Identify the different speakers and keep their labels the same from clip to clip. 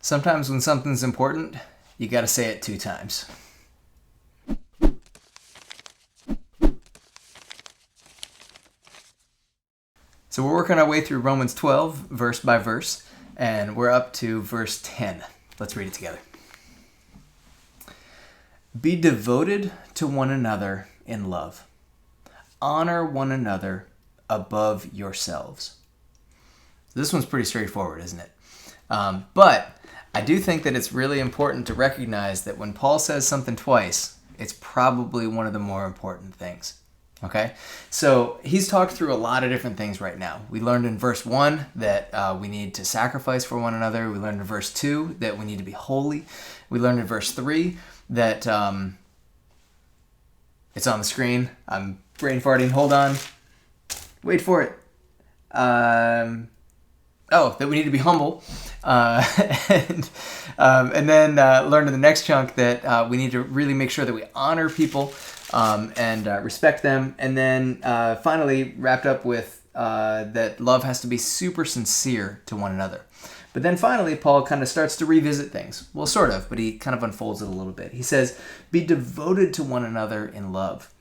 Speaker 1: Sometimes when something's important, you got to say it 2 times. So we're working our way through Romans 12, verse by verse, and we're up to verse 10. Let's read it together. Be devoted to one another in love. Honor one another above yourselves. This one's pretty straightforward, isn't it? But I do think that it's really important to recognize that when Paul says something twice, it's probably one of the more important things. Okay? So he's talked through a lot of different things right now. We learned in verse 1 that we need to sacrifice for one another. We learned in verse 2 that we need to be holy. We learned in verse 3 that it's on the screen. I'm brain farting. Hold on. Wait for it. That we need to be humble. And then learn in the next chunk that we need to really make sure that we honor people and respect them. And then finally wrapped up with that love has to be super sincere to one another. But then finally, Paul kind of starts to revisit things. Well, sort of, but he kind of unfolds it a little bit. He says, be devoted to one another in love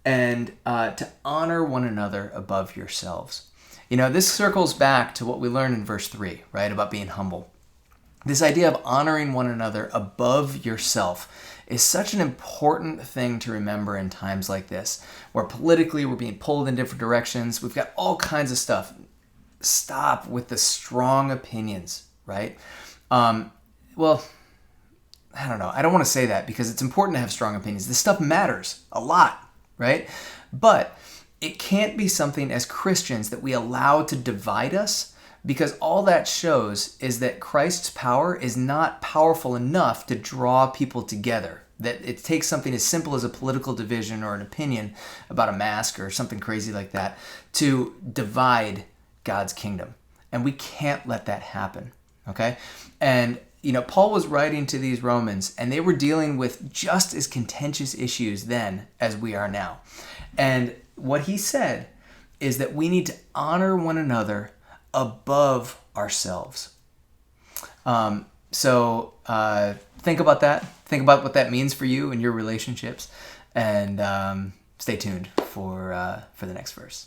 Speaker 1: and to honor one another above yourselves. You know, this circles back to what we learned in verse 3, right, about being humble. This idea of honoring one another above yourself is such an important thing to remember in times like this, where politically we're being pulled in different directions. We've got all kinds of stuff. Stop with the strong opinions, right? Well, I don't know. I don't want to say that because it's important to have strong opinions. This stuff matters a lot, right? But it can't be something as Christians that we allow to divide us, because all that shows is that Christ's power is not powerful enough to draw people together. That it takes something as simple as a political division or an opinion about a mask or something crazy like that to divide God's kingdom. And we can't let that happen, okay? And, you know, Paul was writing to these Romans, and they were dealing with just as contentious issues then as we are now. And what he said is that we need to honor one another above ourselves. So think about that. Think about what that means for you and your relationships. And stay tuned for the next verse.